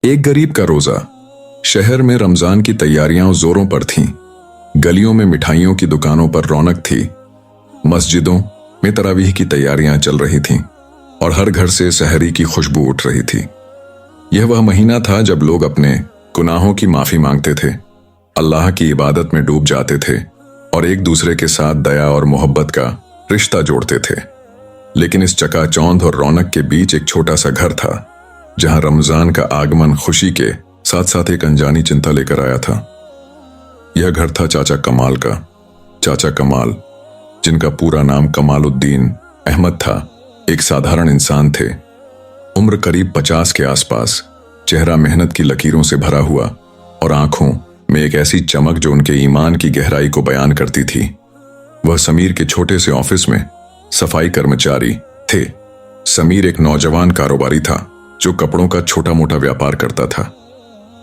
एक गरीब का रोजा। शहर में रमजान की तैयारियां जोरों पर थीं। गलियों में मिठाइयों की दुकानों पर रौनक थी। मस्जिदों में तरावीह की तैयारियां चल रही थीं और हर घर से सहरी की खुशबू उठ रही थी। यह वह महीना था जब लोग अपने गुनाहों की माफी मांगते थे, अल्लाह की इबादत में डूब जाते थे और एक दूसरे के साथ दया और मोहब्बत का रिश्ता जोड़ते थे। लेकिन इस चकाचौंध और रौनक के बीच एक छोटा सा घर था, जहां रमजान का आगमन खुशी के साथ साथ एक अनजानी चिंता लेकर आया था। यह घर था चाचा कमाल का। चाचा कमाल, जिनका पूरा नाम कमालुद्दीन अहमद था, एक साधारण इंसान थे। उम्र करीब 50 के आसपास, चेहरा मेहनत की लकीरों से भरा हुआ और आंखों में एक ऐसी चमक जो उनके ईमान की गहराई को बयान करती थी। वह समीर के छोटे से ऑफिस में सफाई कर्मचारी थे। समीर एक नौजवान कारोबारी था जो कपड़ों का छोटा मोटा व्यापार करता था।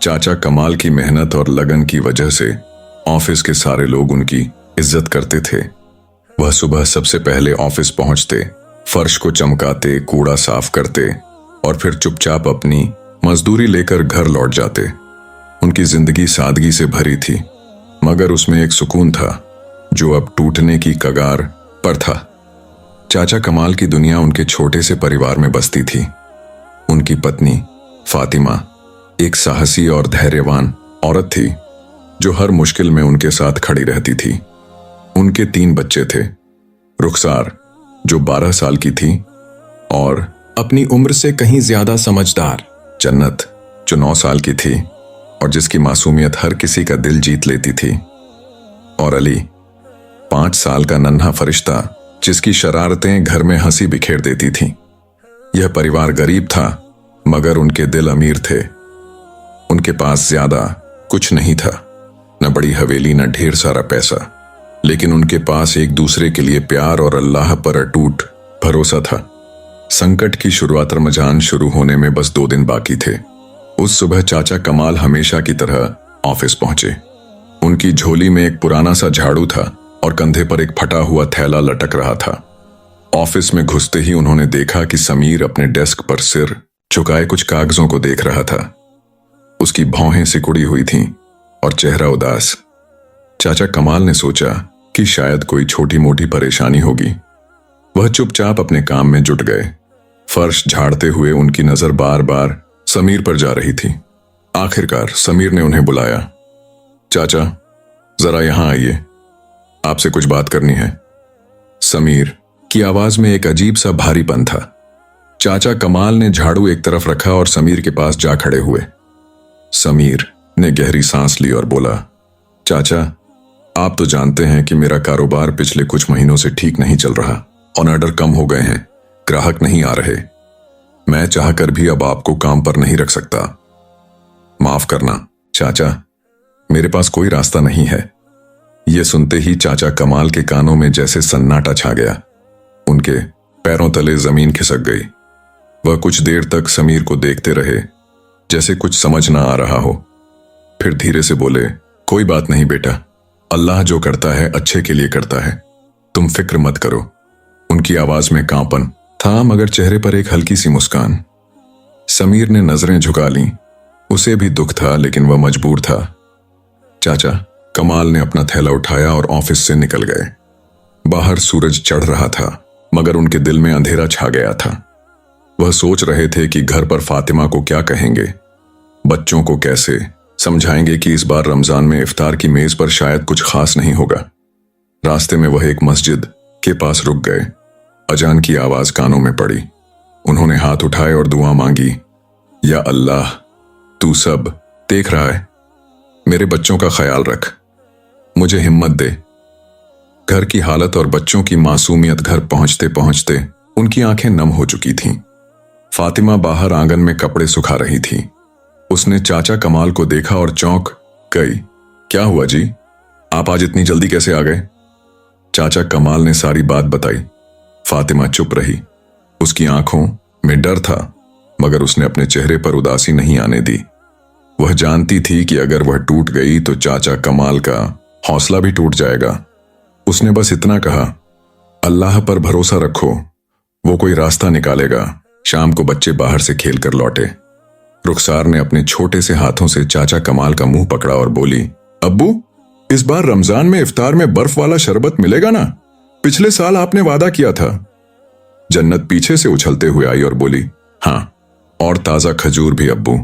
चाचा कमाल की मेहनत और लगन की वजह से ऑफिस के सारे लोग उनकी इज्जत करते थे। वह सुबह सबसे पहले ऑफिस पहुंचते, फर्श को चमकाते, कूड़ा साफ करते और फिर चुपचाप अपनी मजदूरी लेकर घर लौट जाते। उनकी जिंदगी सादगी से भरी थी, मगर उसमें एक सुकून था जो अब टूटने की कगार पर था। चाचा कमाल की दुनिया उनके छोटे से परिवार में बसती थी। उनकी पत्नी फातिमा एक साहसी और धैर्यवान औरत थी जो हर मुश्किल में उनके साथ खड़ी रहती थी। उनके 3 बच्चे थे। रुखसार, जो 12 साल की थी और अपनी उम्र से कहीं ज्यादा समझदार। जन्नत, जो 9 साल की थी और जिसकी मासूमियत हर किसी का दिल जीत लेती थी। और अली, 5 साल का नन्हा फरिश्ता, जिसकी शरारतें घर में हंसी बिखेर देती थीं। यह परिवार गरीब था, मगर उनके दिल अमीर थे। उनके पास ज्यादा कुछ नहीं था, न बड़ी हवेली, न ढेर सारा पैसा, लेकिन उनके पास एक दूसरे के लिए प्यार और अल्लाह पर अटूट भरोसा था। संकट की शुरुआत रमजान शुरू होने में बस 2 दिन बाकी थे। उस सुबह चाचा कमाल हमेशा की तरह ऑफिस पहुंचे। उनकी झोली में एक पुराना सा झाड़ू था और कंधे पर एक फटा हुआ थैला लटक रहा था। ऑफिस में घुसते ही उन्होंने देखा कि समीर अपने डेस्क पर सिर झुकाए कुछ कागजों को देख रहा था। उसकी भौहें सिकुड़ी हुई थीं और चेहरा उदास। चाचा कमाल ने सोचा कि शायद कोई छोटी मोटी परेशानी होगी। वह चुपचाप अपने काम में जुट गए। फर्श झाड़ते हुए उनकी नजर बार बार समीर पर जा रही थी। आखिरकार समीर ने उन्हें बुलाया। चाचा, जरा यहां आइए, आपसे कुछ बात करनी है। समीर की आवाज में एक अजीब सा भारीपन था। चाचा कमाल ने झाड़ू एक तरफ रखा और समीर के पास जा खड़े हुए। समीर ने गहरी सांस ली और बोला, चाचा, आप तो जानते हैं कि मेरा कारोबार पिछले कुछ महीनों से ठीक नहीं चल रहा और ऑर्डर कम हो गए हैं, ग्राहक नहीं आ रहे। मैं चाहकर भी अब आपको काम पर नहीं रख सकता। माफ करना चाचा, मेरे पास कोई रास्ता नहीं है। यह सुनते ही चाचा कमाल के कानों में जैसे सन्नाटा छा गया। उनके पैरों तले जमीन खिसक गई। वह कुछ देर तक समीर को देखते रहे, जैसे कुछ समझ ना आ रहा हो। फिर धीरे से बोले, कोई बात नहीं बेटा, अल्लाह जो करता है अच्छे के लिए करता है, तुम फिक्र मत करो। उनकी आवाज में कांपन था, मगर चेहरे पर एक हल्की सी मुस्कान। समीर ने नजरें झुका लीं। उसे भी दुख था, लेकिन वह मजबूर था। चाचा कमाल ने अपना थैला उठाया और ऑफिस से निकल गए। बाहर सूरज चढ़ रहा था, मगर उनके दिल में अंधेरा छा गया था। वह सोच रहे थे कि घर पर फातिमा को क्या कहेंगे, बच्चों को कैसे समझाएंगे कि इस बार रमजान में इफ्तार की मेज पर शायद कुछ खास नहीं होगा। रास्ते में वह एक मस्जिद के पास रुक गए। अजान की आवाज कानों में पड़ी। उन्होंने हाथ उठाए और दुआ मांगी, या अल्लाह, तू सब देख रहा है, मेरे बच्चों का ख्याल रख, मुझे हिम्मत दे। घर की हालत और बच्चों की मासूमियत घर पहुंचते पहुंचते उनकी आंखें नम हो चुकी थीं। फातिमा बाहर आंगन में कपड़े सुखा रही थी। उसने चाचा कमाल को देखा और चौंक गई। क्या हुआ जी, आप आज इतनी जल्दी कैसे आ गए? चाचा कमाल ने सारी बात बताई। फातिमा चुप रही। उसकी आंखों में डर था, मगर उसने अपने चेहरे पर उदासी नहीं आने दी। वह जानती थी कि अगर वह टूट गई तो चाचा कमाल का हौसला भी टूट जाएगा। उसने बस इतना कहा, अल्लाह पर भरोसा रखो, वो कोई रास्ता निकालेगा। शाम को बच्चे बाहर से खेल कर लौटे। रुखसार ने अपने छोटे से हाथों से चाचा कमाल का मुंह पकड़ा और बोली, अब्बू, इस बार रमजान में इफ्तार में बर्फ वाला शरबत मिलेगा ना? पिछले साल आपने वादा किया था। जन्नत पीछे से उछलते हुए आई और बोली, हाँ, और ताजा खजूर भी अब्बू।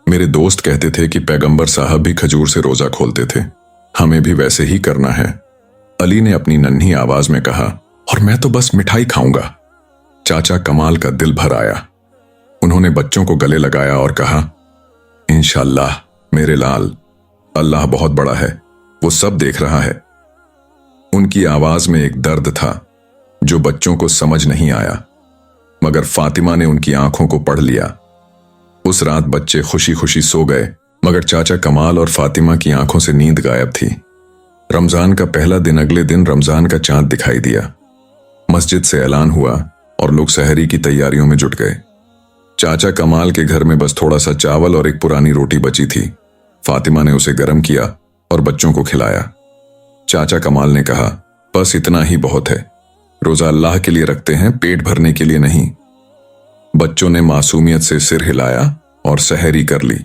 मेरे दोस्त कहते थे कि पैगंबर साहब भी खजूर से रोजा खोलते थे, हमें भी वैसे ही करना है। अली ने अपनी नन्ही आवाज में कहा, और मैं तो बस मिठाई खाऊंगा। चाचा कमाल का दिल भर आया। उन्होंने बच्चों को गले लगाया और कहा, इंशाल्लाह मेरे लाल, अल्लाह बहुत बड़ा है, वो सब देख रहा है। उनकी आवाज में एक दर्द था जो बच्चों को समझ नहीं आया, मगर फातिमा ने उनकी आंखों को पढ़ लिया। उस रात बच्चे खुशी खुशी सो गए, मगर चाचा कमाल और फातिमा की आंखों से नींद गायब थी। रमजान का पहला दिन अगले दिन रमजान का चांद दिखाई दिया। मस्जिद से ऐलान हुआ और लोग सहरी की तैयारियों में जुट गए। चाचा कमाल के घर में बस थोड़ा सा चावल और एक पुरानी रोटी बची थी। फातिमा ने उसे गर्म किया और बच्चों को खिलाया। चाचा कमाल ने कहा, बस इतना ही बहुत है, रोजा अल्लाह के लिए रखते हैं, पेट भरने के लिए नहीं। बच्चों ने मासूमियत से सिर हिलाया और सहरी कर ली।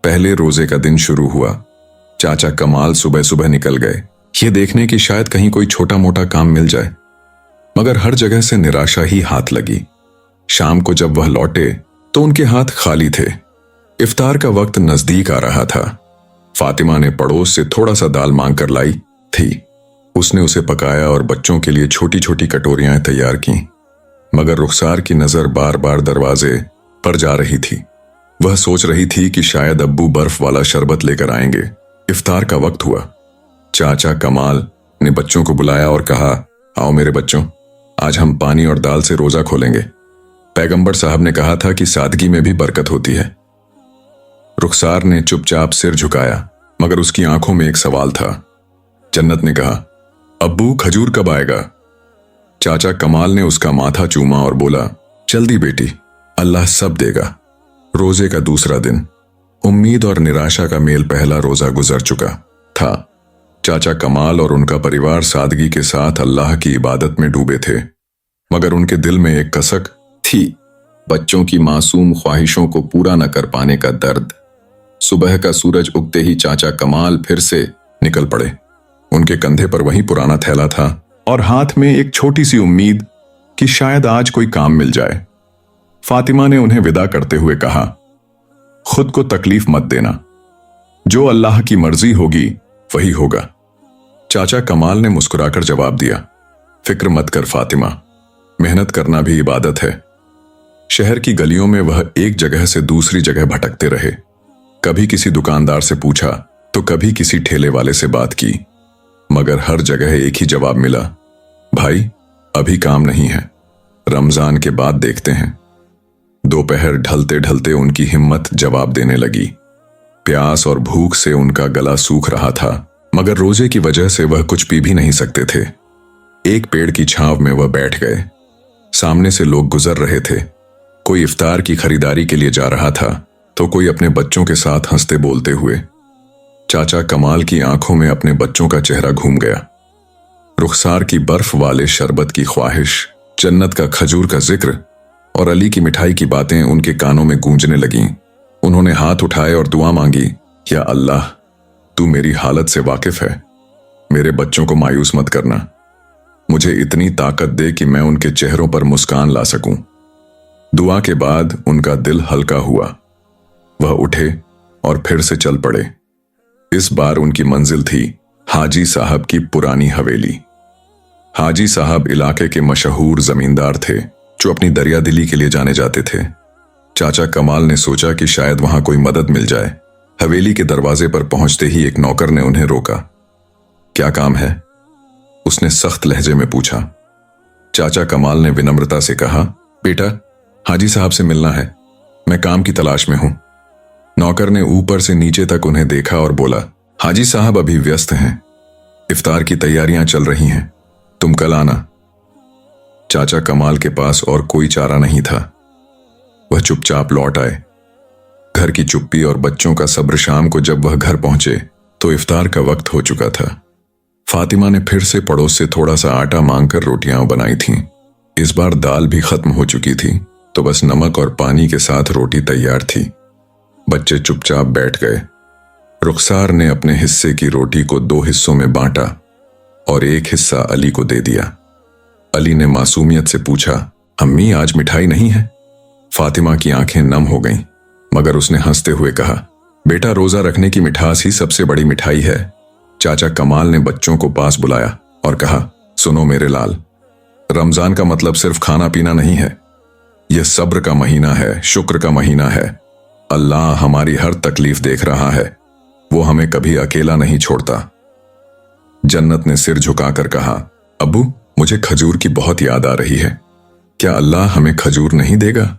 पहले रोजे का दिन शुरू हुआ। चाचा कमाल सुबह सुबह निकल गए, ये देखने की शायद कहीं कोई छोटा मोटा काम मिल जाए, मगर हर जगह से निराशा ही हाथ लगी। शाम को जब वह लौटे तो उनके हाथ खाली थे। इफ्तार का वक्त नजदीक आ रहा था। फातिमा ने पड़ोस से थोड़ा सा दाल मांग कर लाई थी। उसने उसे पकाया और बच्चों के लिए छोटी छोटी कटोरियां तैयार की, मगर रुखसार की नजर बार बार दरवाजे पर जा रही थी। वह सोच रही थी कि शायद अब्बू बर्फ वाला शरबत लेकर आएंगे। इफ्तार का वक्त हुआ। चाचा कमाल ने बच्चों को बुलाया और कहा, आओ मेरे बच्चों, आज हम पानी और दाल से रोजा खोलेंगे। पैगंबर साहब ने कहा था कि सादगी में भी बरकत होती है। रुखसार ने चुपचाप सिर झुकाया, मगर उसकी आंखों में एक सवाल था। जन्नत ने कहा, अब्बू खजूर कब आएगा? चाचा कमाल ने उसका माथा चूमा और बोला, जल्दी बेटी, अल्लाह सब देगा। रोजे का दूसरा दिन। उम्मीद और निराशा का मेल पहला रोजा गुजर चुका था। चाचा कमाल और उनका परिवार सादगी के साथ अल्लाह की इबादत में डूबे थे, मगर उनके दिल में एक कसक थी, बच्चों की मासूम ख्वाहिशों को पूरा न कर पाने का दर्द। सुबह का सूरज उगते ही चाचा कमाल फिर से निकल पड़े। उनके कंधे पर वही पुराना थैला था और हाथ में एक छोटी सी उम्मीद कि शायद आज कोई काम मिल जाए। फातिमा ने उन्हें विदा करते हुए कहा, खुद को तकलीफ मत देना, जो अल्लाह की मर्जी होगी वही होगा। चाचा कमाल ने मुस्कुराकर जवाब दिया, फिक्र मत कर फातिमा, मेहनत करना भी इबादत है। शहर की गलियों में वह एक जगह से दूसरी जगह भटकते रहे। कभी किसी दुकानदार से पूछा तो कभी किसी ठेले वाले से बात की, मगर हर जगह एक ही जवाब मिला, भाई अभी काम नहीं है, रमजान के बाद देखते हैं। दोपहर ढलते ढलते उनकी हिम्मत जवाब देने लगी। प्यास और भूख से उनका गला सूख रहा था, मगर रोजे की वजह से वह कुछ पी भी नहीं सकते थे। एक पेड़ की छांव में वह बैठ गए। सामने से लोग गुजर रहे थे। कोई इफ्तार की खरीदारी के लिए जा रहा था तो कोई अपने बच्चों के साथ हंसते बोलते हुए। चाचा कमाल की आंखों में अपने बच्चों का चेहरा घूम गया। रुखसार की बर्फ वाले शरबत की ख्वाहिश, जन्नत का खजूर का जिक्र और अली की मिठाई की बातें उनके कानों में गूंजने लगीं। उन्होंने हाथ उठाए और दुआ मांगी, या अल्लाह, तू मेरी हालत से वाकिफ है, मेरे बच्चों को मायूस मत करना, मुझे इतनी ताकत दे कि मैं उनके चेहरों पर मुस्कान ला सकूं। दुआ के बाद उनका दिल हल्का हुआ। वह उठे और फिर से चल पड़े। इस बार उनकी मंजिल थी हाजी साहब की पुरानी हवेली। हाजी साहब इलाके के मशहूर जमींदार थे जो अपनी दरियादिली के लिए जाने जाते थे। चाचा कमाल ने सोचा कि शायद वहां कोई मदद मिल जाए। हवेली के दरवाजे पर पहुंचते ही एक नौकर ने उन्हें रोका। क्या काम है? उसने सख्त लहजे में पूछा। चाचा कमाल ने विनम्रता से कहा, बेटा हाजी साहब से मिलना है, मैं काम की तलाश में हूं। नौकर ने ऊपर से नीचे तक उन्हें देखा और बोला, हाजी साहब अभी व्यस्त हैं, इफ्तार की तैयारियां चल रही हैं, तुम कल आना। चाचा कमाल के पास और कोई चारा नहीं था। वह चुपचाप लौट आए। घर की चुप्पी और बच्चों का सब्र। शाम को जब वह घर पहुंचे तो इफ्तार का वक्त हो चुका था। फातिमा ने फिर से पड़ोस से थोड़ा सा आटा मांगकर रोटियां बनाई थीं। इस बार दाल भी खत्म हो चुकी थी तो बस नमक और पानी के साथ रोटी तैयार थी। बच्चे चुपचाप बैठ गए। रुखसार ने अपने हिस्से की रोटी को 2 हिस्सों में बांटा और एक हिस्सा अली को दे दिया। अली ने मासूमियत से पूछा, अम्मी आज मिठाई नहीं है? फातिमा की आंखें नम हो गईं, मगर उसने हंसते हुए कहा, बेटा रोजा रखने की मिठास ही सबसे बड़ी मिठाई है। चाचा कमाल ने बच्चों को पास बुलाया और कहा, सुनो मेरे लाल, रमजान का मतलब सिर्फ खाना पीना नहीं है। यह सब्र का महीना है, शुक्र का महीना है। अल्लाह हमारी हर तकलीफ देख रहा है, वो हमें कभी अकेला नहीं छोड़ता। जन्नत ने सिर झुकाकर कहा, अब्बू मुझे खजूर की बहुत याद आ रही है, क्या अल्लाह हमें खजूर नहीं देगा?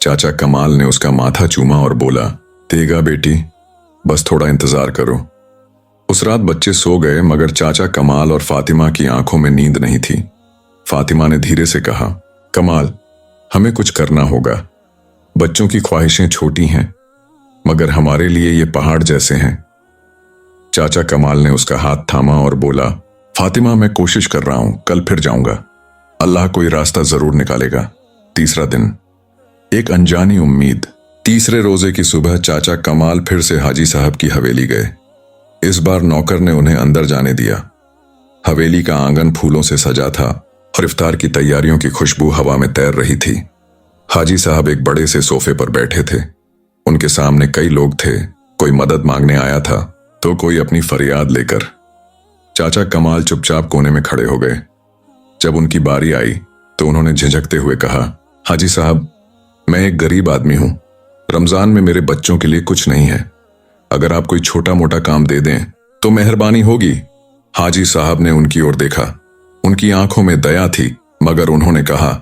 चाचा कमाल ने उसका माथा चूमा और बोला, देगा बेटी, बस थोड़ा इंतजार करो। उस रात बच्चे सो गए, मगर चाचा कमाल और फातिमा की आंखों में नींद नहीं थी। फातिमा ने धीरे से कहा, कमाल हमें कुछ करना होगा। बच्चों की ख्वाहिशें छोटी हैं, मगर हमारे लिए ये पहाड़ जैसे हैं। चाचा कमाल ने उसका हाथ थामा और बोला, फातिमा मैं कोशिश कर रहा हूं, कल फिर जाऊंगा, अल्लाह कोई रास्ता जरूर निकालेगा। तीसरा दिन, एक अनजानी उम्मीद। तीसरे रोजे की सुबह चाचा कमाल फिर से हाजी साहब की हवेली गए। इस बार नौकर ने उन्हें अंदर जाने दिया। हवेली का आंगन फूलों से सजा था और इफ्तार की तैयारियों की खुशबू हवा में तैर रही थी। हाजी साहब एक बड़े से सोफे पर बैठे थे। उनके सामने कई लोग थे, कोई मदद मांगने आया था तो कोई अपनी फरियाद लेकर। चाचा कमाल चुपचाप कोने में खड़े हो गए। जब उनकी बारी आई तो उन्होंने झिझकते हुए कहा, हाजी साहब मैं एक गरीब आदमी हूं, रमजान में मेरे बच्चों के लिए कुछ नहीं है, अगर आप कोई छोटा मोटा काम दे दें तो मेहरबानी होगी। हाजी साहब ने उनकी ओर देखा, उनकी आंखों में दया थी, मगर उन्होंने कहा,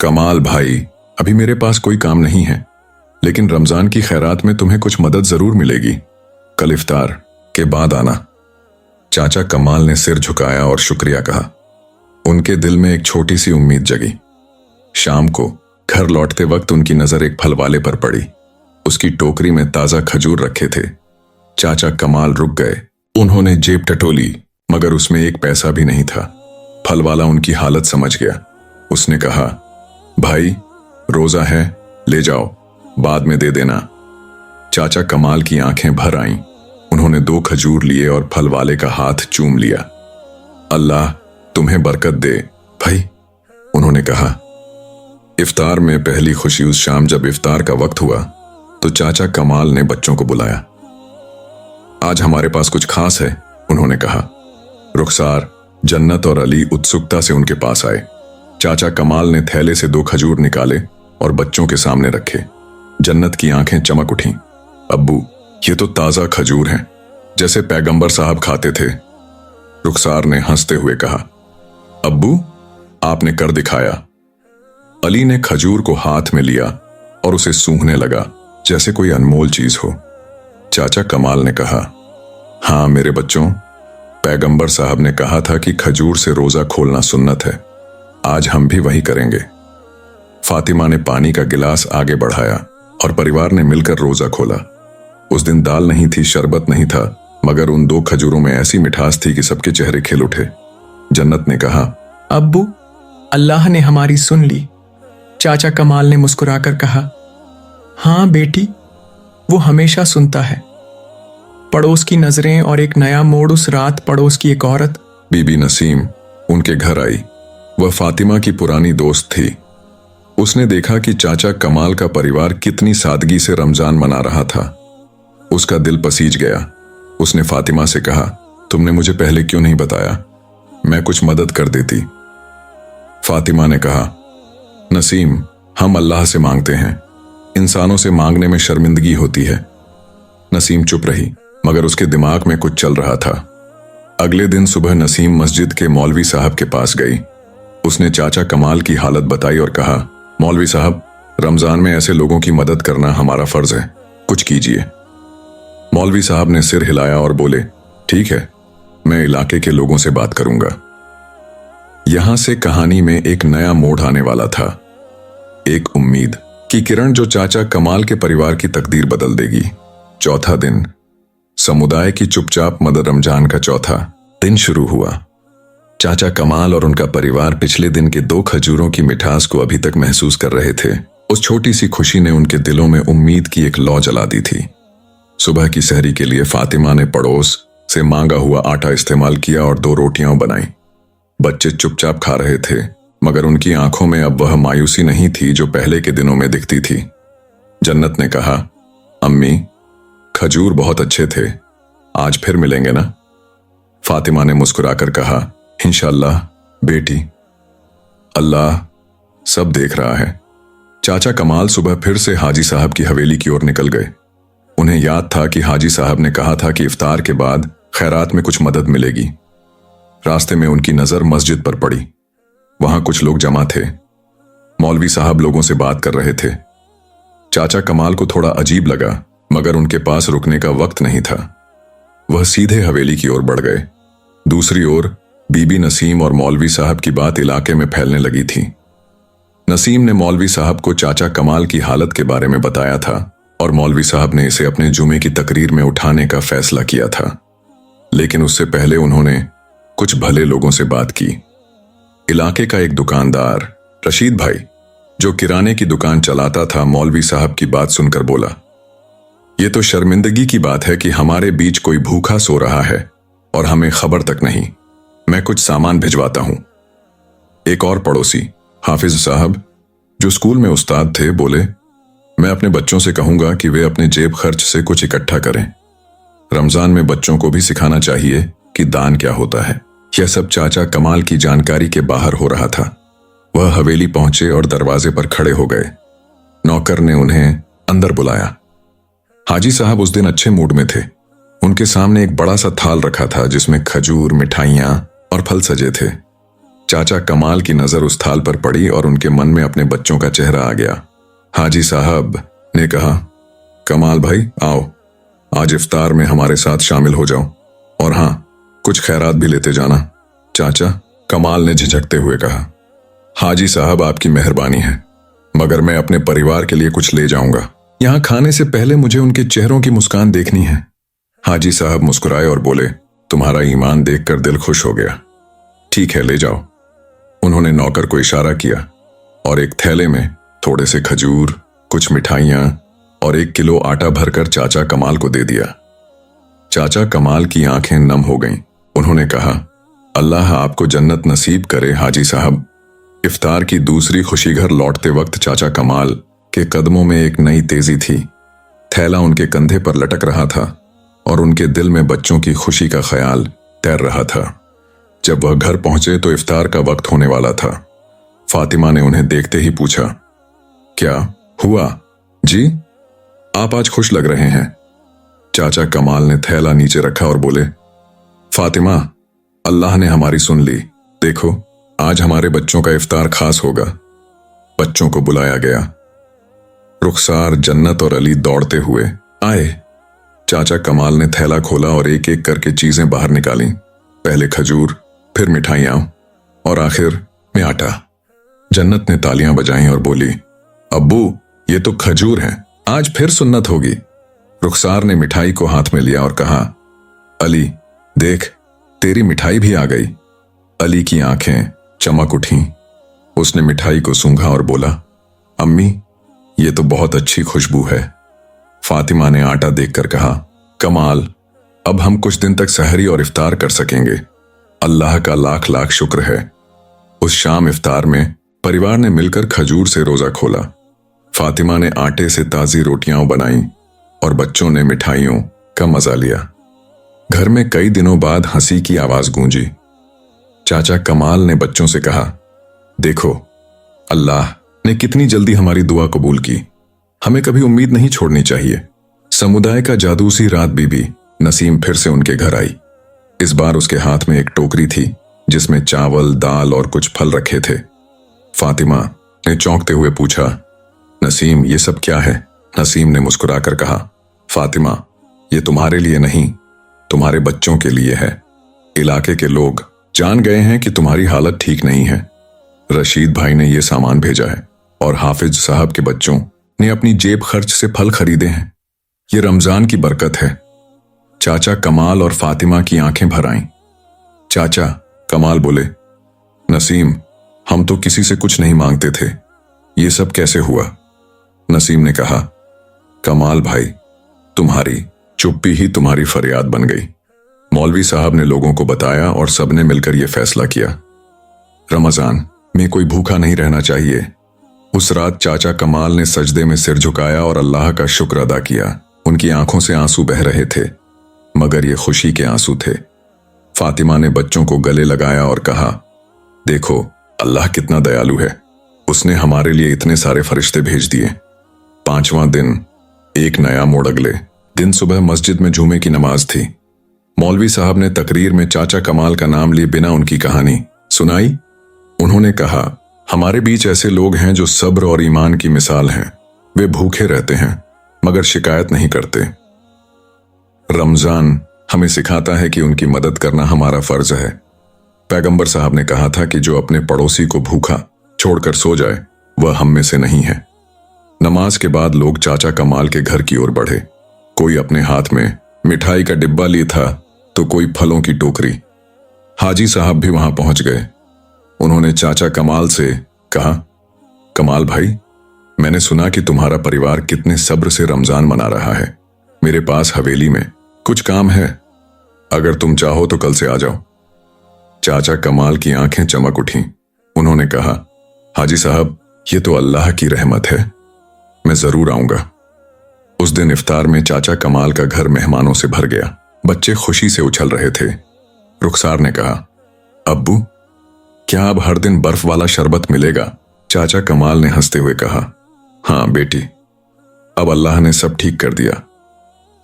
कमाल भाई अभी मेरे पास कोई काम नहीं है, लेकिन रमजान की खैरात में तुम्हें कुछ मदद जरूर मिलेगी, कल इफ्तार के बाद आना। चाचा कमाल ने सिर झुकाया और शुक्रिया कहा। उनके दिल में एक छोटी सी उम्मीद जगी। शाम को घर लौटते वक्त उनकी नजर एक फल वाले पर पड़ी। उसकी टोकरी में ताजा खजूर रखे थे। चाचा कमाल रुक गए। उन्होंने जेब टटोली, मगर उसमें एक पैसा भी नहीं था। फल वाला उनकी हालत समझ गया। उसने कहा, भाई रोजा है, ले जाओ, बाद में दे देना। चाचा कमाल की आंखें भर आईं। उन्होंने 2 खजूर लिए और फल वाले का हाथ चूम लिया। अल्लाह तुम्हें बरकत दे भाई, उन्होंने कहा। इफ्तार में पहली खुशी उस शाम जब इफ्तार का वक्त हुआ तो चाचा कमाल ने बच्चों को बुलाया। आज हमारे पास कुछ खास है, उन्होंने कहा। रुखसार, जन्नत और अली उत्सुकता से उनके पास आए। चाचा कमाल ने थैले से 2 खजूर निकाले और बच्चों के सामने रखे। जन्नत की आंखें चमक उठीं। अब्बू ये तो ताजा खजूर हैं, जैसे पैगंबर साहब खाते थे। रुखसार ने हंसते हुए कहा, अब्बू आपने कर दिखाया। अली ने खजूर को हाथ में लिया और उसे सूंघने लगा जैसे कोई अनमोल चीज हो। चाचा कमाल ने कहा, हाँ मेरे बच्चों, पैगंबर साहब ने कहा था कि खजूर से रोजा खोलना सुन्नत है, आज हम भी वही करेंगे। फातिमा ने पानी का गिलास आगे बढ़ाया और परिवार ने मिलकर रोजा खोला। उस दिन दाल नहीं थी, शरबत नहीं था, मगर उन 2 खजूरों में ऐसी मिठास थी कि सबके चेहरे खिल उठे। जन्नत ने कहा, अब्बू अल्लाह ने हमारी सुन ली। चाचा कमाल ने मुस्कुराकर कहा, हाँ बेटी, वो हमेशा सुनता है। पड़ोस की नजरें और एक नया मोड़। उस रात पड़ोस की एक औरत बीबी नसीम उनके घर आई। वह फातिमा की पुरानी दोस्त थी। उसने देखा कि चाचा कमाल का परिवार कितनी सादगी से रमजान मना रहा था। उसका दिल पसीज गया। उसने फातिमा से कहा, तुमने मुझे पहले क्यों नहीं बताया, मैं कुछ मदद कर देती। फातिमा ने कहा, नसीम हम अल्लाह से मांगते हैं, इंसानों से मांगने में शर्मिंदगी होती है। नसीम चुप रही, मगर उसके दिमाग में कुछ चल रहा था। अगले दिन सुबह नसीम मस्जिद के मौलवी साहब के पास गई। उसने चाचा कमाल की हालत बताई और कहा, मौलवी साहब, रमजान में ऐसे लोगों की मदद करना हमारा फर्ज है, कुछ कीजिए। मौलवी साहब ने सिर हिलाया और बोले, ठीक है, मैं इलाके के लोगों से बात करूंगा। यहां से कहानी में एक नया मोड़ आने वाला था। एक उम्मीद की किरण जो चाचा कमाल के परिवार की तकदीर बदल देगी। चौथा दिन, समुदाय की चुपचाप मदद। रमजान का चौथा दिन शुरू हुआ। चाचा कमाल और उनका परिवार पिछले दिन के 2 खजूरों की मिठास को अभी तक महसूस कर रहे थे। उस छोटी सी खुशी ने उनके दिलों में उम्मीद की एक लौ जला दी थी। सुबह की सहरी के लिए फातिमा ने पड़ोस से मांगा हुआ आटा इस्तेमाल किया और 2 रोटियां बनाई। बच्चे चुपचाप खा रहे थे, मगर उनकी आंखों में अब वह मायूसी नहीं थी जो पहले के दिनों में दिखती थी। जन्नत ने कहा, अम्मी, खजूर बहुत अच्छे थे, आज फिर मिलेंगे ना? फातिमा ने मुस्कुराकर कहा, इंशाअल्लाह बेटी, अल्लाह सब देख रहा है। चाचा कमाल सुबह फिर से हाजी साहब की हवेली की ओर निकल गए। उन्हें याद था कि हाजी साहब ने कहा था कि इफ्तार के बाद खैरात में कुछ मदद मिलेगी। रास्ते में उनकी नजर मस्जिद पर पड़ी। वहां कुछ लोग जमा थे। मौलवी साहब लोगों से बात कर रहे थे। चाचा कमाल को थोड़ा अजीब लगा, मगर उनके पास रुकने का वक्त नहीं था। वह सीधे हवेली की ओर बढ़ गए। दूसरी ओर बीबी नसीम और मौलवी साहब की बात इलाके में फैलने लगी थी। नसीम ने मौलवी साहब को चाचा कमाल की हालत के बारे में बताया था और मौलवी साहब ने इसे अपने जुमे की तकरीर में उठाने का फैसला किया था। लेकिन उससे पहले उन्होंने कुछ भले लोगों से बात की। इलाके का एक दुकानदार रशीद भाई, जो किराने की दुकान चलाता था, मौलवी साहब की बात सुनकर बोला, ये तो शर्मिंदगी की बात है कि हमारे बीच कोई भूखा सो रहा है और हमें खबर तक नहीं। मैं कुछ सामान भिजवाता हूं। एक और पड़ोसी हाफिज साहब, जो स्कूल में उस्ताद थे, बोले, मैं अपने बच्चों से कहूंगा कि वे अपने जेब खर्च से कुछ इकट्ठा करें। रमजान में बच्चों को भी सिखाना चाहिए कि दान क्या होता है। यह सब चाचा कमाल की जानकारी के बाहर हो रहा था। वह हवेली पहुंचे और दरवाजे पर खड़े हो गए। नौकर ने उन्हें अंदर बुलाया। हाजी साहब उस दिन अच्छे मूड में थे। उनके सामने एक बड़ा सा थाल रखा था जिसमें खजूर, मिठाइयां और फल सजे थे। चाचा कमाल की नजर उस थाल पर पड़ी और उनके मन में अपने बच्चों का चेहरा आ गया। हाजी साहब ने कहा, कमाल भाई आओ, आज इफ्तार में हमारे साथ शामिल हो जाओ और हाँ, कुछ खैरात भी लेते जाना। चाचा, कमाल ने झिझकते हुए कहा, हाजी साहब आपकी मेहरबानी है, मगर मैं अपने परिवार के लिए कुछ ले जाऊंगा। यहां खाने से पहले मुझे उनके चेहरों की मुस्कान देखनी है। हाजी साहब मुस्कुराए और बोले, तुम्हारा ईमान देखकर दिल खुश हो गया। ठीक है, ले जाओ। उन्होंने नौकर को इशारा किया और एक थैले में थोड़े से खजूर, कुछ मिठाइयां और 1 किलो आटा भरकर चाचा कमाल को दे दिया। चाचा कमाल की आंखें नम हो गईं। उन्होंने कहा, अल्लाह आपको जन्नत नसीब करे हाजी साहब। इफ्तार की दूसरी खुशी घर लौटते वक्त चाचा कमाल के कदमों में एक नई तेजी थी। थैला उनके कंधे पर लटक रहा था और उनके दिल में बच्चों की खुशी का ख्याल तैर रहा था। जब वह घर पहुंचे तो इफ्तार का वक्त होने वाला था। फातिमा ने उन्हें देखते ही पूछा, क्या हुआ जी, आप आज खुश लग रहे हैं? चाचा कमाल ने थैला नीचे रखा और बोले, फातिमा, अल्लाह ने हमारी सुन ली। देखो, आज हमारे बच्चों का इफ्तार खास होगा। बच्चों को बुलाया गया। रुखसार, जन्नत और अली दौड़ते हुए आए। चाचा कमाल ने थैला खोला और एक एक करके चीजें बाहर निकाली। पहले खजूर, फिर मिठाइयां और आखिर में आटा। जन्नत ने तालियां बजाईं और बोली, अब्बू, ये तो खजूर हैं, आज फिर सुन्नत होगी। रुखसार ने मिठाई को हाथ में लिया और कहा, अली देख, तेरी मिठाई भी आ गई। अली की आंखें चमक उठीं। उसने मिठाई को सूंघा और बोला, अम्मी, ये तो बहुत अच्छी खुशबू है। फातिमा ने आटा देखकर कहा, कमाल, अब हम कुछ दिन तक सहरी और इफ्तार कर सकेंगे। अल्लाह का लाख लाख शुक्र है। उस शाम इफ्तार में परिवार ने मिलकर खजूर से रोजा खोला। फातिमा ने आटे से ताजी रोटियां बनाई और बच्चों ने मिठाइयों का मजा लिया। घर में कई दिनों बाद हंसी की आवाज गूंजी। चाचा कमाल ने बच्चों से कहा, देखो, अल्लाह ने कितनी जल्दी हमारी दुआ कबूल की। हमें कभी उम्मीद नहीं छोड़नी चाहिए। समुदाय का जादूसी रात बीबी नसीम फिर से उनके घर आई। इस बार उसके हाथ में एक टोकरी थी जिसमें चावल, दाल और कुछ फल रखे थे। फातिमा ने चौंकते हुए पूछा, नसीम, ये सब क्या है? नसीम ने मुस्कुराकर कहा, फातिमा, ये तुम्हारे लिए नहीं, तुम्हारे बच्चों के लिए है। इलाके के लोग जान गए हैं कि तुम्हारी हालत ठीक नहीं है। रशीद भाई ने यह सामान भेजा है और हाफिज साहब के बच्चों ने अपनी जेब खर्च से फल खरीदे हैं। ये रमजान की बरकत है। चाचा कमाल और फातिमा की आंखें भर आईं। चाचा कमाल बोले, नसीम, हम तो किसी से कुछ नहीं मांगते थे, ये सब कैसे हुआ? नसीम ने कहा, कमाल भाई, तुम्हारी चुप्पी ही तुम्हारी फरियाद बन गई। मौलवी साहब ने लोगों को बताया और सबने मिलकर यह फैसला किया, रमजान में कोई भूखा नहीं रहना चाहिए। उस रात चाचा कमाल ने सजदे में सिर झुकाया और अल्लाह का शुक्र अदा किया। उनकी आंखों से आंसू बह रहे थे, मगर ये खुशी के आंसू थे। फातिमा ने बच्चों को गले लगाया और कहा, देखो अल्लाह कितना दयालु है, उसने हमारे लिए इतने सारे फरिश्ते भेज दिए। 5वां दिन, एक नया मोड़। अगले दिन सुबह मस्जिद में जुमे की नमाज थी। मौलवी साहब ने तकरीर में चाचा कमाल का नाम लिए बिना उनकी कहानी सुनाई। उन्होंने कहा, हमारे बीच ऐसे लोग हैं जो सब्र और ईमान की मिसाल हैं। वे भूखे रहते हैं मगर शिकायत नहीं करते। रमजान हमें सिखाता है कि उनकी मदद करना हमारा फर्ज है। पैगंबर साहब ने कहा था कि जो अपने पड़ोसी को भूखा छोड़कर सो जाए वह हम में से नहीं है। नमाज के बाद लोग चाचा कमाल के घर की ओर बढ़े। कोई अपने हाथ में मिठाई का डिब्बा लिए था तो कोई फलों की टोकरी। हाजी साहब भी वहां पहुंच गए। उन्होंने चाचा कमाल से कहा, कमाल भाई, मैंने सुना कि तुम्हारा परिवार कितने सब्र से रमजान मना रहा है। मेरे पास हवेली में कुछ काम है, अगर तुम चाहो तो कल से आ जाओ। चाचा कमाल की आंखें चमक उठीं। उन्होंने कहा, हाजी साहब, ये तो अल्लाह की रहमत है, मैं जरूर आऊंगा। उस दिन इफ्तार में चाचा कमाल का घर मेहमानों से भर गया। बच्चे खुशी से उछल रहे थे। रुखसार ने कहा, अब्बू, क्या अब हर दिन बर्फ वाला शरबत मिलेगा? चाचा कमाल ने हंसते हुए कहा, हाँ बेटी, अब अल्लाह ने सब ठीक कर दिया।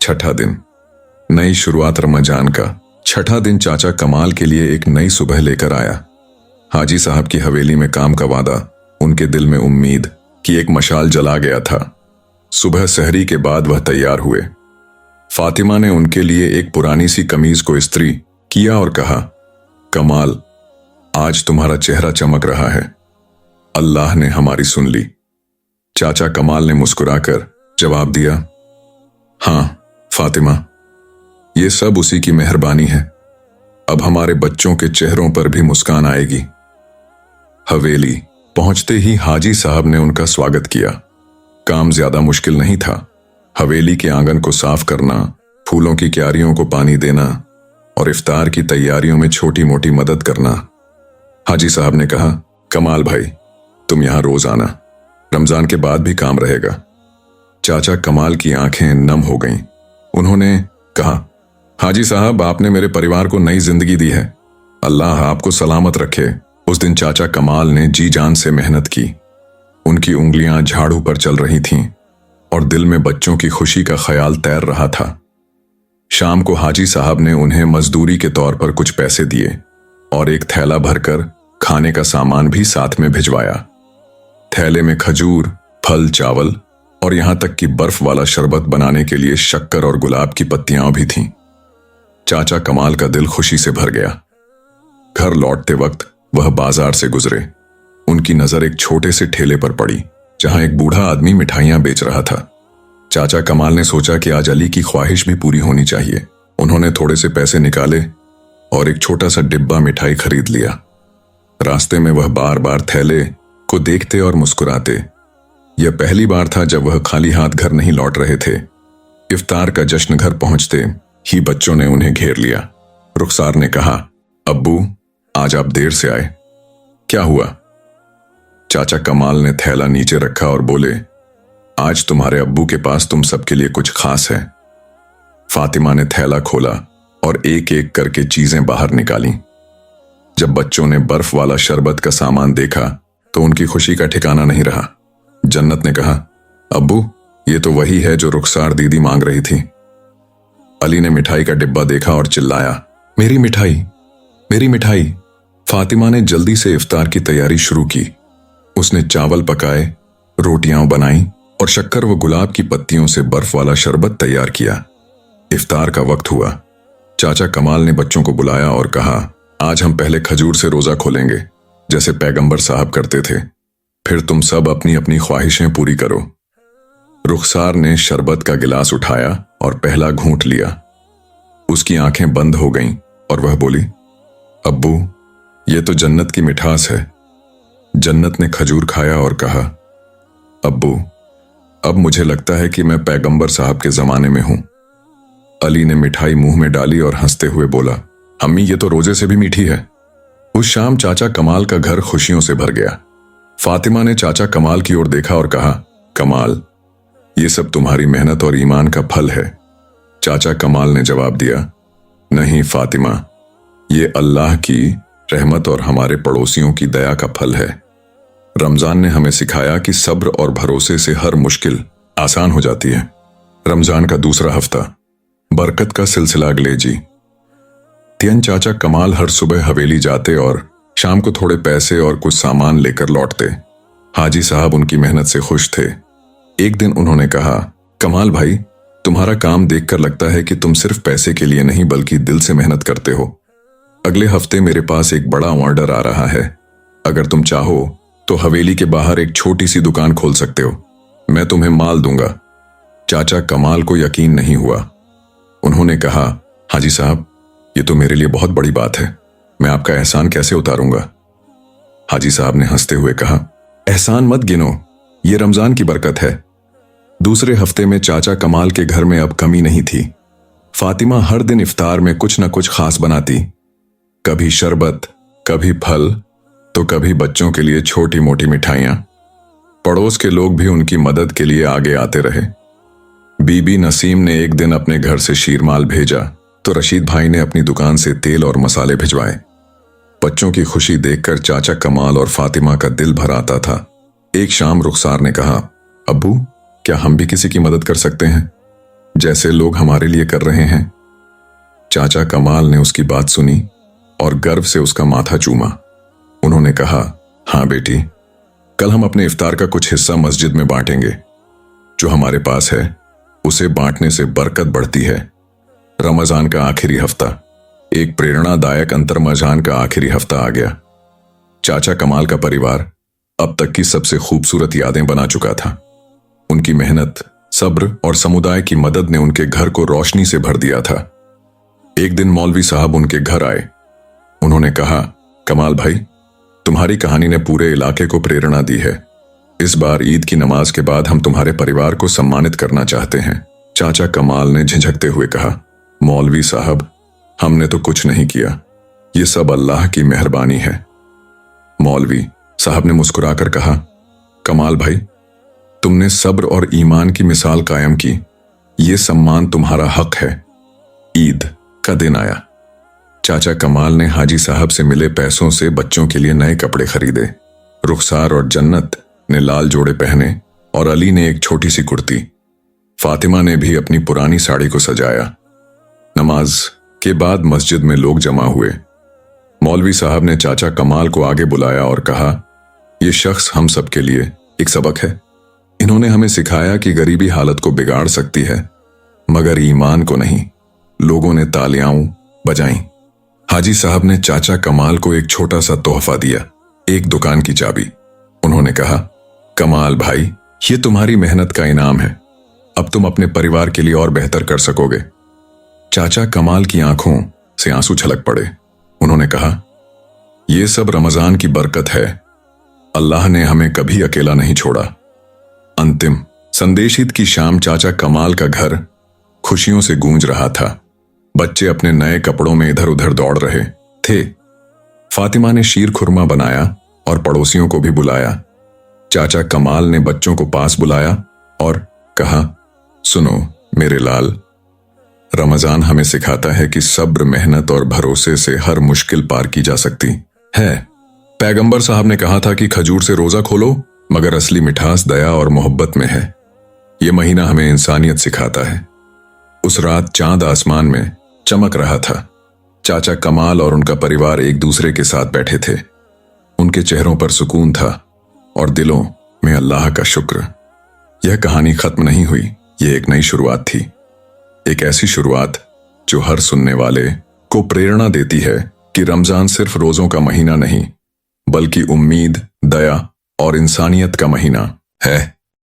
6ठा दिन, नई शुरुआत। रमजान का 6ठा दिन चाचा कमाल के लिए एक नई सुबह लेकर आया। हाजी साहब की हवेली में काम का वादा, उनके दिल में उम्मीद की एक मशाल जला गया था। सुबह सहरी के बाद वह तैयार हुए। फातिमा ने उनके लिए एक पुरानी सी कमीज को इस्त्री किया और कहा, कमाल, आज तुम्हारा चेहरा चमक रहा है, अल्लाह ने हमारी सुन ली। चाचा कमाल ने मुस्कुराकर जवाब दिया, हाँ फातिमा, ये सब उसी की मेहरबानी है। अब हमारे बच्चों के चेहरों पर भी मुस्कान आएगी। हवेली पहुंचते ही हाजी साहब ने उनका स्वागत किया। काम ज्यादा मुश्किल नहीं था। हवेली के आंगन को साफ करना, फूलों की क्यारियों को पानी देना और इफ्तार की तैयारियों में छोटी मोटी मदद करना। हाजी साहब ने कहा, कमाल भाई, तुम यहां रोज आना, रमजान के बाद भी काम रहेगा। चाचा कमाल की आंखें नम हो गईं। उन्होंने कहा, हाजी साहब, आपने मेरे परिवार को नई जिंदगी दी है, अल्लाह आपको सलामत रखे। उस दिन चाचा कमाल ने जी जान से मेहनत की। उनकी उंगलियां झाड़ू पर चल रही थीं और दिल में बच्चों की खुशी का ख्याल तैर रहा था। शाम को हाजी साहब ने उन्हें मजदूरी के तौर पर कुछ पैसे दिए और एक थैला भरकर खाने का सामान भी साथ में भिजवाया। थैले में खजूर, फल, चावल और यहां तक कि बर्फ वाला शरबत बनाने के लिए शक्कर और गुलाब की पत्तियां भी थीं। चाचा कमाल का दिल खुशी से भर गया। घर लौटते वक्त वह बाजार से गुजरे। उनकी नजर एक छोटे से ठेले पर पड़ी जहां एक बूढ़ा आदमी मिठाइयां बेच रहा था। चाचा कमाल ने सोचा कि आज अली की ख्वाहिश भी पूरी होनी चाहिए। उन्होंने थोड़े से पैसे निकाले और एक छोटा सा डिब्बा मिठाई खरीद लिया। रास्ते में वह बार बार थैले को देखते और मुस्कुराते। यह पहली बार था जब वह खाली हाथ घर नहीं लौट रहे थे। इफ्तार का जश्न घर पहुंचते ही बच्चों ने उन्हें घेर लिया। रुखसार ने कहा, अब्बू, आज आप देर से आए, क्या हुआ? चाचा कमाल ने थैला नीचे रखा और बोले, आज तुम्हारे अब्बू के पास तुम सबके लिए कुछ खास है। फातिमा ने थैला खोला और एक एक करके चीजें बाहर निकाली। जब बच्चों ने बर्फ वाला शरबत का सामान देखा तो उनकी खुशी का ठिकाना नहीं रहा। जन्नत ने कहा, अब्बू, ये तो वही है जो रुखसार दीदी मांग रही थी। अली ने मिठाई का डिब्बा देखा और चिल्लाया, मेरी मिठाई, मेरी मिठाई। फातिमा ने जल्दी से इफ्तार की तैयारी शुरू की। उसने चावल पकाए, रोटियां बनाई और शक्कर व गुलाब की पत्तियों से बर्फ वाला शरबत तैयार किया। इफ्तार का वक्त हुआ। चाचा कमाल ने बच्चों को बुलाया और कहा, आज हम पहले खजूर से रोजा खोलेंगे जैसे पैगंबर साहब करते थे, फिर तुम सब अपनी अपनी ख्वाहिशें पूरी करो। रुखसार ने शरबत का गिलास उठाया और पहला घूंट लिया। उसकी आंखें बंद हो गईं और वह बोली, अब्बू, ये तो जन्नत की मिठास है। जन्नत ने खजूर खाया और कहा, अब्बू, अब मुझे लगता है कि मैं पैगंबर साहब के जमाने में हूं। अली ने मिठाई मुंह में डाली और हंसते हुए बोला, अम्मी ये तो रोजे से भी मीठी है। उस शाम चाचा कमाल का घर खुशियों से भर गया। फातिमा ने चाचा कमाल की ओर देखा और कहा, कमाल, ये सब तुम्हारी मेहनत और ईमान का फल है। चाचा कमाल ने जवाब दिया, नहीं फातिमा, ये अल्लाह की रहमत और हमारे पड़ोसियों की दया का फल है। रमजान ने हमें सिखाया कि सब्र और भरोसे से हर मुश्किल आसान हो जाती है। रमजान का दूसरा हफ्ता, बरकत का सिलसिला अगले जी। तियन चाचा कमाल हर सुबह हवेली जाते और शाम को थोड़े पैसे और कुछ सामान लेकर लौटते। हाजी साहब उनकी मेहनत से खुश थे। एक दिन उन्होंने कहा, कमाल भाई, तुम्हारा काम देखकर लगता है कि तुम सिर्फ पैसे के लिए नहीं बल्कि दिल से मेहनत करते हो। अगले हफ्ते मेरे पास एक बड़ा ऑर्डर आ रहा है। अगर तुम चाहो तो हवेली के बाहर एक छोटी सी दुकान खोल सकते हो। मैं तुम्हें माल दूंगा। चाचा कमाल को यकीन नहीं हुआ। उन्होंने कहा, हाजी साहब, ये तो मेरे लिए बहुत बड़ी बात है। मैं आपका एहसान कैसे उतारूंगा? हाजी साहब ने हंसते हुए कहा, एहसान मत गिनो, ये रमजान की बरकत है। दूसरे हफ्ते में चाचा कमाल के घर में अब कमी नहीं थी। फातिमा हर दिन इफ्तार में कुछ न कुछ खास बनाती, कभी शरबत, कभी फल, तो कभी बच्चों के लिए छोटी मोटी मिठाइयां। पड़ोस के लोग भी उनकी मदद के लिए आगे आते रहे। बीबी नसीम ने एक दिन अपने घर से शीरमाल भेजा तो रशीद भाई ने अपनी दुकान से तेल और मसाले भिजवाए। बच्चों की खुशी देखकर चाचा कमाल और फातिमा का दिल भर आता था। एक शाम रुखसार ने कहा, अब्बू, क्या हम भी किसी की मदद कर सकते हैं जैसे लोग हमारे लिए कर रहे हैं? चाचा कमाल ने उसकी बात सुनी और गर्व से उसका माथा चूमा। उन्होंने कहा, हाँ बेटी, कल हम अपने इफ्तार का कुछ हिस्सा मस्जिद में बांटेंगे। जो हमारे पास है उसे बांटने से बरकत बढ़ती है। रमजान का आखिरी हफ्ता, एक प्रेरणादायक अंतर्मजान का आखिरी हफ्ता आ गया। चाचा कमाल का परिवार अब तक की सबसे खूबसूरत यादें बना चुका था। उनकी मेहनत, सब्र और समुदाय की मदद ने उनके घर को रोशनी से भर दिया था। एक दिन मौलवी साहब उनके घर आए। उन्होंने कहा, कमाल भाई, तुम्हारी कहानी ने पूरे इलाके को प्रेरणा दी है। इस बार ईद की नमाज के बाद हम तुम्हारे परिवार को सम्मानित करना चाहते हैं। चाचा कमाल ने झिझकते हुए कहा, मौलवी साहब, हमने तो कुछ नहीं किया, ये सब अल्लाह की मेहरबानी है। मौलवी साहब ने मुस्कुराकर कहा, कमाल भाई, तुमने सब्र और ईमान की मिसाल कायम की, ये सम्मान तुम्हारा हक है। ईद का दिन आया। चाचा कमाल ने हाजी साहब से मिले पैसों से बच्चों के लिए नए कपड़े खरीदे। रुखसार और जन्नत ने लाल जोड़े पहने और अली ने एक छोटी सी कुर्ती। फातिमा ने भी अपनी पुरानी साड़ी को सजाया। नमाज के बाद मस्जिद में लोग जमा हुए। मौलवी साहब ने चाचा कमाल को आगे बुलाया और कहा, यह शख्स हम सब के लिए एक सबक है। इन्होंने हमें सिखाया कि गरीबी हालत को बिगाड़ सकती है मगर ईमान को नहीं। लोगों ने तालियां बजाईं। हाजी साहब ने चाचा कमाल को एक छोटा सा तोहफा दिया, एक दुकान की चाबी। उन्होंने कहा, कमाल भाई, ये तुम्हारी मेहनत का इनाम है। अब तुम अपने परिवार के लिए और बेहतर कर सकोगे। चाचा कमाल की आंखों से आंसू छलक पड़े। उन्होंने कहा, यह सब रमजान की बरकत है। अल्लाह ने हमें कभी अकेला नहीं छोड़ा। अंतिम संदेश ईद की शाम चाचा कमाल का घर खुशियों से गूंज रहा था। बच्चे अपने नए कपड़ों में इधर उधर दौड़ रहे थे। फातिमा ने शीर खुरमा बनाया और पड़ोसियों को भी बुलाया। चाचा कमाल ने बच्चों को पास बुलाया और कहा, सुनो मेरे लाल, रमजान हमें सिखाता है कि सब्र, मेहनत और भरोसे से हर मुश्किल पार की जा सकती है। पैगंबर साहब ने कहा था कि खजूर से रोजा खोलो, मगर असली मिठास दया और मोहब्बत में है। यह महीना हमें इंसानियत सिखाता है। उस रात चांद आसमान में चमक रहा था। चाचा कमाल और उनका परिवार एक दूसरे के साथ बैठे थे। उनके चेहरों पर सुकून था और दिलों में अल्लाह का शुक्र। यह कहानी खत्म नहीं हुई, यह एक नई शुरुआत थी। एक ऐसी शुरुआत जो हर सुनने वाले को प्रेरणा देती है कि रमजान सिर्फ रोजों का महीना नहीं बल्कि उम्मीद, दया और इंसानियत का महीना है।